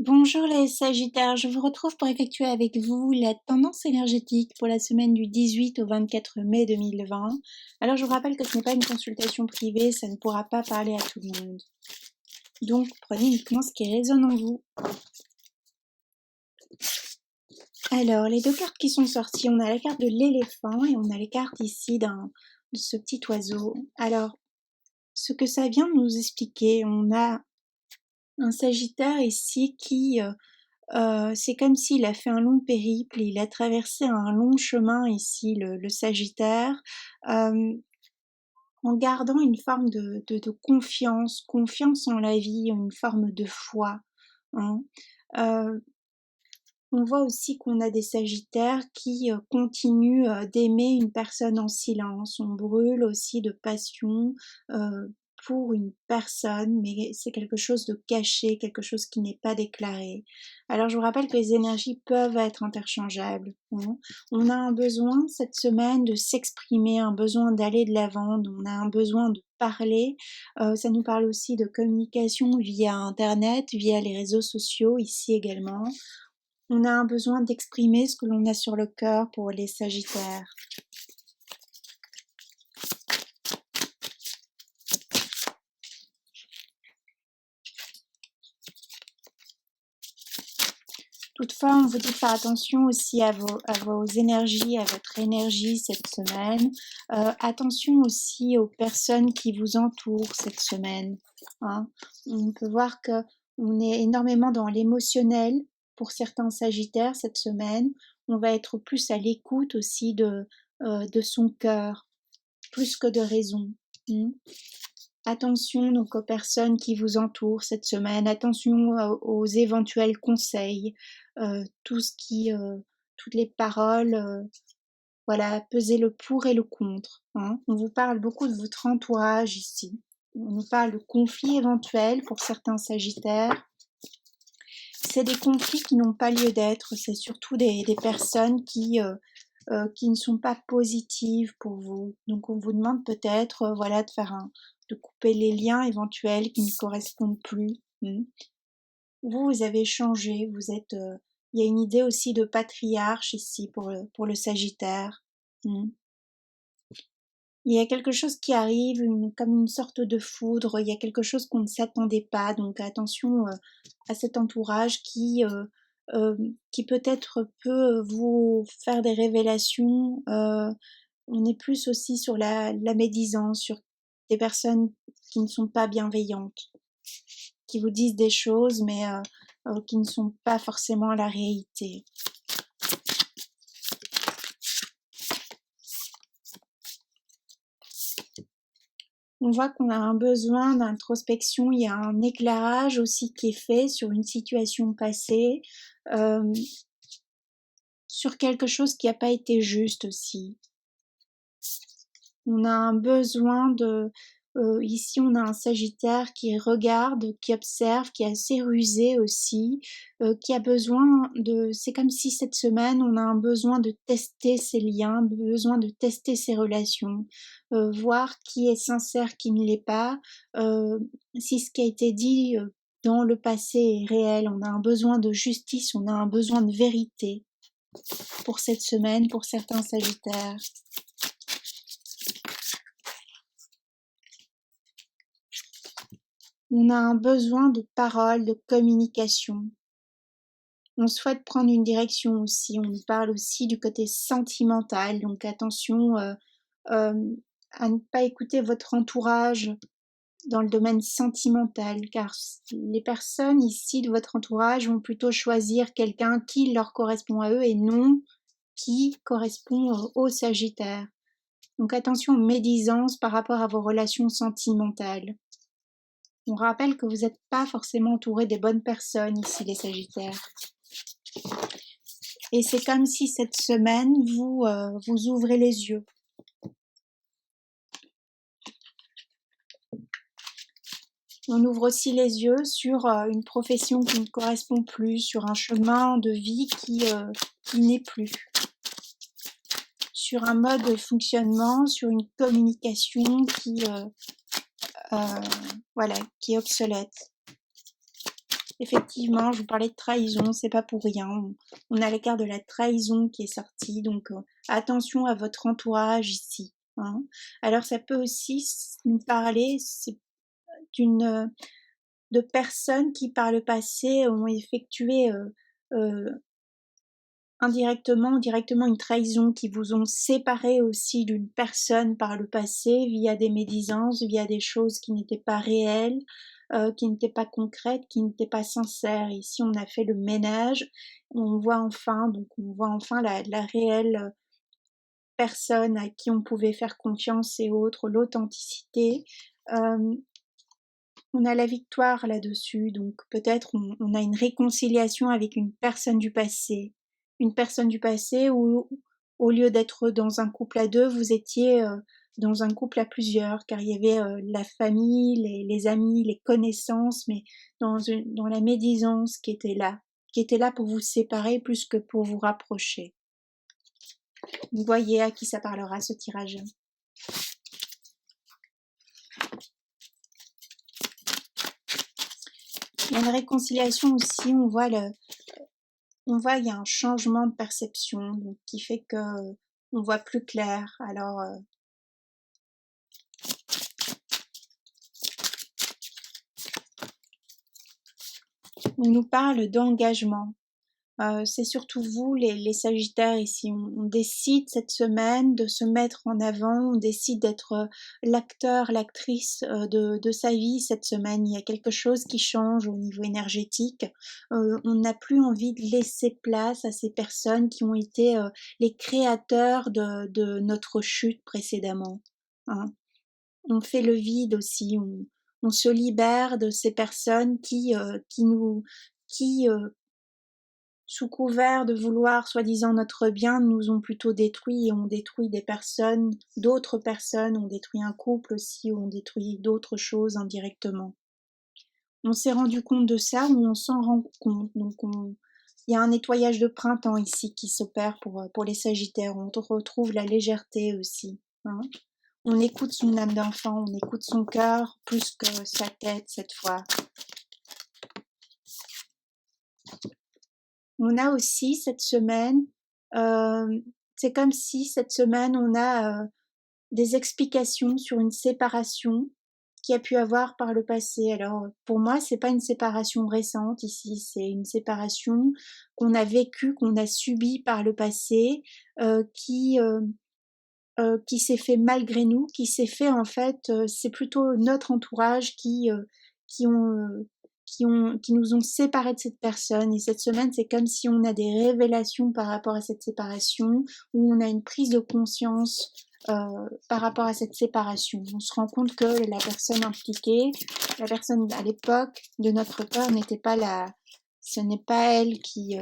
Bonjour les Sagittaires, je vous retrouve pour effectuer avec vous la tendance énergétique pour la semaine du 18 au 24 mai 2020. Alors je vous rappelle que ce n'est pas une consultation privée, ça ne pourra pas parler à tout le monde. Donc prenez uniquement ce qui résonne en vous. Alors les deux cartes qui sont sorties, on a la carte de l'éléphant et on a les cartes ici de ce petit oiseau. Alors ce que ça vient nous expliquer, on a un Sagittaire ici qui... c'est comme s'il a fait un long périple, il a traversé un long chemin ici, le Sagittaire, en gardant une forme de confiance en la vie, une forme de foi. Hein. On voit aussi qu'on a des Sagittaires qui continuent d'aimer une personne en silence. On brûle aussi de passion pour une personne, mais c'est quelque chose de caché, quelque chose qui n'est pas déclaré. Alors je vous rappelle que les énergies peuvent être interchangeables. Hein. On a un besoin cette semaine de s'exprimer, un besoin d'aller de l'avant, on a un besoin de parler. Ça nous parle aussi de communication via Internet, via les réseaux sociaux ici également. On a un besoin d'exprimer ce que l'on a sur le cœur pour les Sagittaires. Toutefois, on vous dit de faire attention aussi à vos énergies, à votre énergie cette semaine. Attention aussi aux personnes qui vous entourent cette semaine. Hein. On peut voir qu'on est énormément dans l'émotionnel pour certains Sagittaires cette semaine. On va être plus à l'écoute aussi de son cœur, plus que de raison. Attention donc aux personnes qui vous entourent cette semaine, attention aux éventuels conseils, toutes les paroles, voilà, pesez le pour et le contre. Hein. On vous parle beaucoup de votre entourage ici. On nous parle de conflits éventuels pour certains Sagittaires. C'est des conflits qui n'ont pas lieu d'être, c'est surtout des personnes qui ne sont pas positives pour vous. Donc on vous demande peut-être voilà, de couper les liens éventuels qui ne correspondent plus. Vous avez changé, il y a une idée aussi de patriarche ici pour le Sagittaire. Il y a quelque chose qui arrive, comme une sorte de foudre, il y a quelque chose qu'on ne s'attendait pas, donc attention à cet entourage qui peut-être peut vous faire des révélations. On est plus aussi sur la médisance, sur des personnes qui ne sont pas bienveillantes, qui vous disent des choses mais qui ne sont pas forcément la réalité. On voit qu'on a un besoin d'introspection, il y a un éclairage aussi qui est fait sur une situation passée, sur quelque chose qui n'a pas été juste aussi. On a un besoin ici on a un Sagittaire qui regarde, qui observe, qui est assez rusé aussi, qui a besoin c'est comme si cette semaine on a un besoin de tester ses liens, besoin de tester ses relations, voir qui est sincère, qui ne l'est pas, si ce qui a été dit dans le passé est réel. On a un besoin de justice, on a un besoin de vérité pour cette semaine, pour certains Sagittaires. On a un besoin de parole, de communication. On souhaite prendre une direction aussi. On nous parle aussi du côté sentimental. Donc attention à ne pas écouter votre entourage dans le domaine sentimental, car les personnes ici de votre entourage vont plutôt choisir quelqu'un qui leur correspond à eux et non qui correspond au Sagittaire. Donc attention aux médisances par rapport à vos relations sentimentales. On rappelle que vous n'êtes pas forcément entouré des bonnes personnes ici, les Sagittaires. Et c'est comme si cette semaine, vous ouvrez les yeux. On ouvre aussi les yeux sur une profession qui ne correspond plus, sur un chemin de vie qui n'est plus, sur un mode de fonctionnement, sur une communication qui est obsolète. effectivement, je vous parlais de trahison, c'est pas pour rien. On a la carte de la trahison qui est sortie, donc attention à votre entourage ici. Hein. Alors ça peut aussi nous parler de personnes qui par le passé ont effectué indirectement ou directement une trahison, qui vous ont séparé aussi d'une personne par le passé via des médisances, via des choses qui n'étaient pas réelles, qui n'étaient pas concrètes, qui n'étaient pas sincères. Ici, on a fait le ménage, on voit enfin la réelle personne à qui on pouvait faire confiance et autres, l'authenticité. On a la victoire là-dessus, donc peut-être on a une réconciliation avec une personne du passé. Une personne du passé où, au lieu d'être dans un couple à deux, vous étiez dans un couple à plusieurs, car il y avait la famille, les amis, les connaissances, mais dans la médisance qui était là pour vous séparer plus que pour vous rapprocher. Vous voyez à qui ça parlera ce tirage. Il y a une réconciliation aussi, on voit il y a un changement de perception, donc, qui fait que on voit plus clair. Alors on nous parle d'engagement. C'est surtout vous, les Sagittaires ici. On décide cette semaine de se mettre en avant, on décide d'être l'acteur, l'actrice de sa vie cette semaine. Il y a quelque chose qui change au niveau énergétique. On n'a plus envie de laisser place à ces personnes qui ont été les créateurs de notre chute précédemment. Hein. On fait le vide aussi. On se libère de ces personnes qui sous couvert de vouloir soi-disant notre bien, nous ont plutôt détruit et ont détruit des personnes, d'autres personnes, ont détruit un couple aussi, ont détruit d'autres choses indirectement. On s'est rendu compte de ça ou on s'en rend compte. Donc il y a un nettoyage de printemps ici qui s'opère pour les Sagittaires. On retrouve la légèreté aussi. Hein. On écoute son âme d'enfant, on écoute son cœur plus que sa tête cette fois. On a aussi cette semaine, c'est comme si cette semaine on a des explications sur une séparation qui a pu avoir par le passé. Alors pour moi, c'est pas une séparation récente ici, c'est une séparation qu'on a vécue, qu'on a subie par le passé, qui s'est fait malgré nous, qui s'est fait en fait, c'est plutôt notre entourage qui ont qui nous ont séparés de cette personne. Et cette semaine, c'est comme si on a des révélations par rapport à cette séparation, où on a une prise de conscience par rapport à cette séparation. On se rend compte que la personne impliquée, la personne à l'époque de notre peur n'était pas là. Ce n'est pas elle qui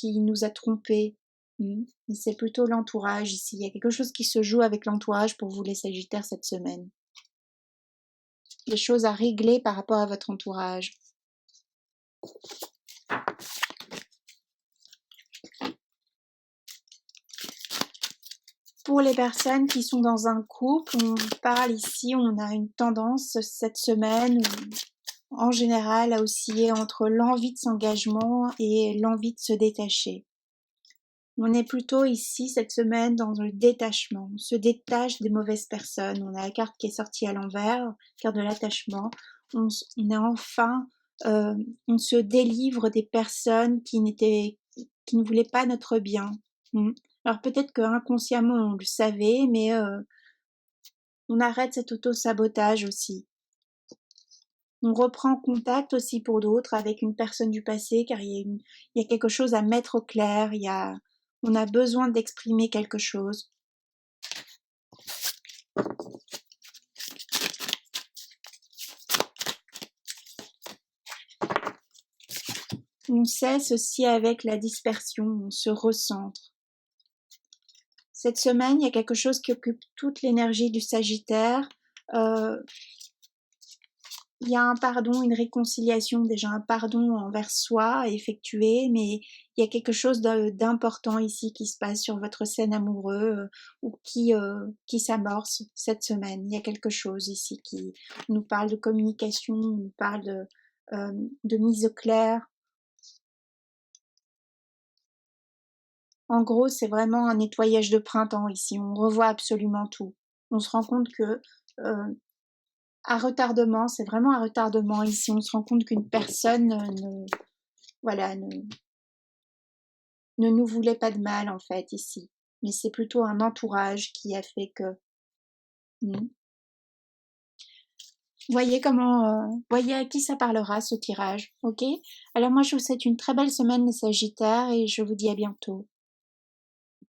nous a trompés. Mais c'est plutôt l'entourage ici. Il y a quelque chose qui se joue avec l'entourage pour vous les Sagittaires cette semaine. Des choses à régler par rapport à votre entourage. Pour les personnes qui sont dans un couple, on parle ici, on a une tendance cette semaine, en général, à osciller entre l'envie de s'engagement et l'envie de se détacher. On est plutôt ici, cette semaine, dans le détachement. On se détache des mauvaises personnes. On a la carte qui est sortie à l'envers, carte de l'attachement. On est enfin, on se délivre des personnes qui ne voulaient pas notre bien. Alors peut-être que inconsciemment on le savait, mais on arrête cet auto-sabotage aussi. On reprend contact aussi pour d'autres avec une personne du passé, car il y a quelque chose à mettre au clair, on a besoin d'exprimer quelque chose. On cesse aussi avec la dispersion, on se recentre. Cette semaine, il y a quelque chose qui occupe toute l'énergie du Sagittaire. Il y a un pardon, une réconciliation, déjà un pardon envers soi à effectuer, mais il y a quelque chose d'important ici qui se passe sur votre scène amoureux ou qui s'amorce cette semaine. Il y a quelque chose ici qui nous parle de communication, nous parle de mise au clair. En gros, c'est vraiment un nettoyage de printemps ici. On revoit absolument tout. On se rend compte que à retardement, c'est vraiment un retardement ici. On se rend compte qu'une personne voilà, ne nous voulait pas de mal en fait ici. Mais c'est plutôt un entourage qui a fait que. Voyez voyez à qui ça parlera ce tirage, ok? Alors moi je vous souhaite une très belle semaine les Sagittaires et je vous dis à bientôt.